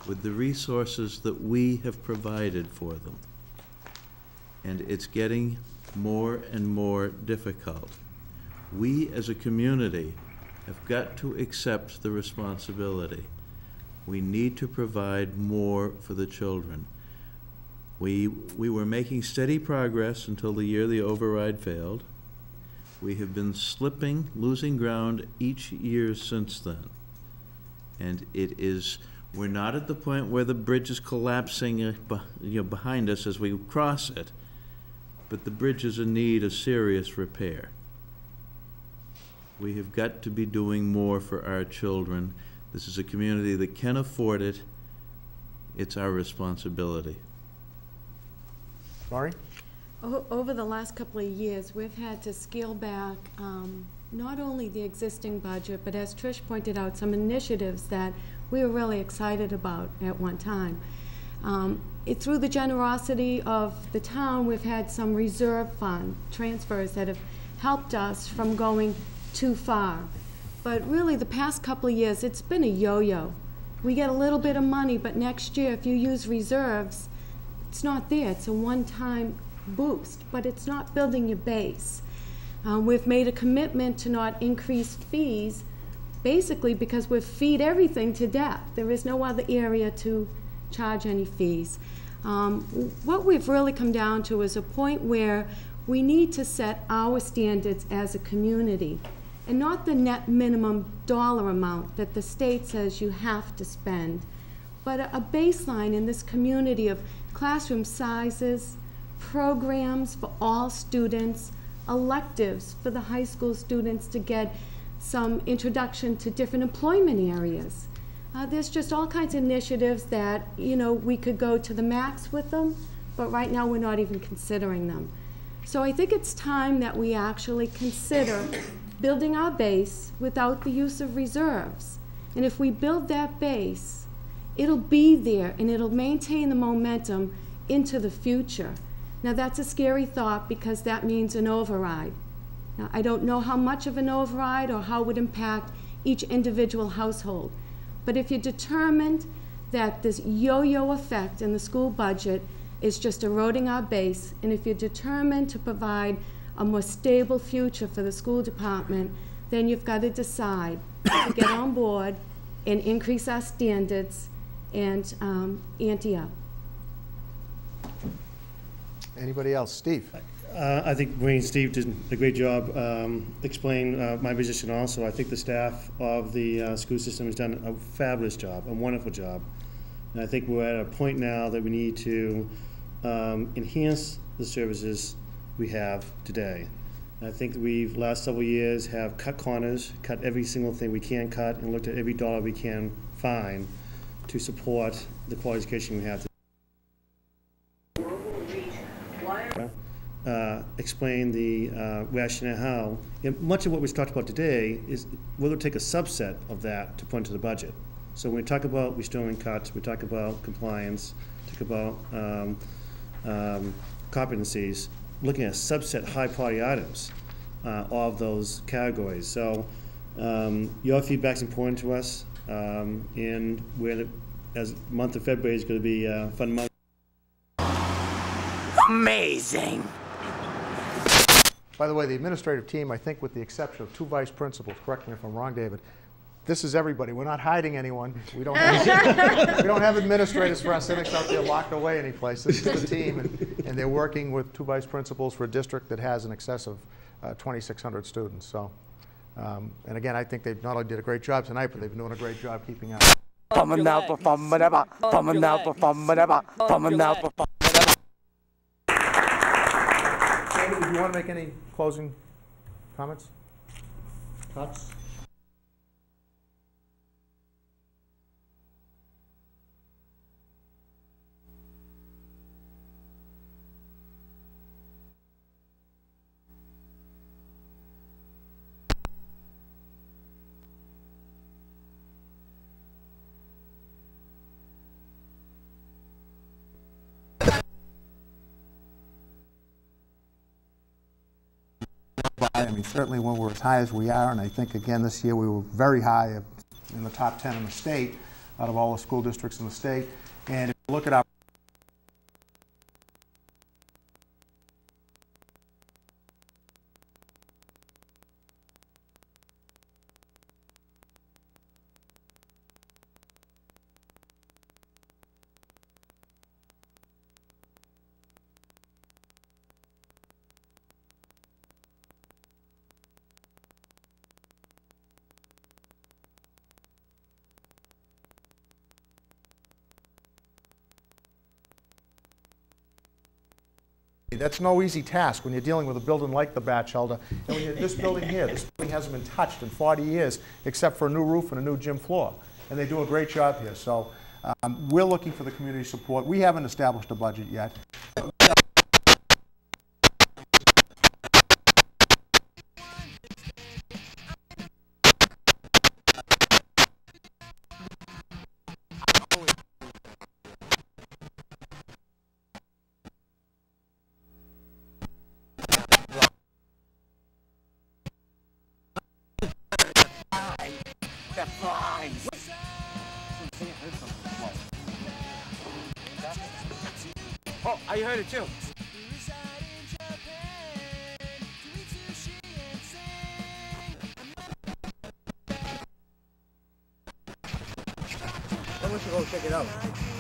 with the resources that we have provided for them. And it's getting more and more difficult. We as a community have got to accept the responsibility. We need to provide more for the children. We were making steady progress until the year the override failed. We have been slipping, losing ground each year since then. And we're not at the point where the bridge is collapsing behind us as we cross it, but the bridge is in need of serious repair. We have got to be doing more for our children. This is a community that can afford it. It's our responsibility. Laurie? Over the last couple of years, we've had to scale back not only the existing budget, but as Trish pointed out, some initiatives that we were really excited about at one time. Through the generosity of the town, we've had some reserve fund transfers that have helped us from going too far. But really, the past couple of years, it's been a yo-yo. We get a little bit of money, but next year, if you use reserves, it's not there. It's a one-time boost, but it's not building your base. We've made a commitment to not increase fees, basically because we've feed everything to death. There is no other area to charge any fees. What we've really come down to is a point where we need to set our standards as a community, and not the net minimum dollar amount that the state says you have to spend, but a baseline in this community of classroom sizes, programs for all students, electives for the high school students to get some introduction to different employment areas. There's just all kinds of initiatives that, we could go to the max with them, but right now we're not even considering them. So I think it's time that we actually consider building our base without the use of reserves. And if we build that base, it'll be there and it'll maintain the momentum into the future. Now that's a scary thought because that means an override. Now I don't know how much of an override or how it would impact each individual household. But if you're determined that this yo-yo effect in the school budget is just eroding our base, and if you're determined to provide a more stable future for the school department, then you've got to decide to get on board and increase our standards and ante up. Anybody else? Steve? I think Wayne and Steve did a great job explaining my position also. I think the staff of the school system has done a fabulous job, a wonderful job. And I think we're at a point now that we need to enhance the services we have today. And I think we've, last several years, have cut corners, cut every single thing we can cut, and looked at every dollar we can find to support the quality education we have today. Explain the rationale. Much of what we've talked about today is we'll take a subset of that to put into the budget. So when we talk about restoring cuts, we talk about compliance, talk about competencies, looking at subset high priority items of those categories. So your feedback is important to us, and as the month of February is going to be a fun month. Amazing. By the way, the administrative team, I think with the exception of 2 vice principals, correct me if I'm wrong, David, this is everybody. We're not hiding anyone. We don't have administrators for our civics out there locked away anyplace. This is the team, and they're working with 2 vice principals for a district that has in excess of 2,600 students. So, and again, I think they not only did a great job tonight, but they've been doing a great job keeping up. David, do you want to make any closing comments? Thoughts? I mean, certainly when we're as high as we are, and I think again this year we were very high in the top 10 in the state, out of all the school districts in the state. And if you look at our that's no easy task when you're dealing with a building like the Batchelder. And when you're this building here, this building hasn't been touched in 40 years except for a new roof and a new gym floor. And they do a great job here. So we're looking for the community support. We haven't established a budget yet. Oh, I heard it too. I want to go check it out.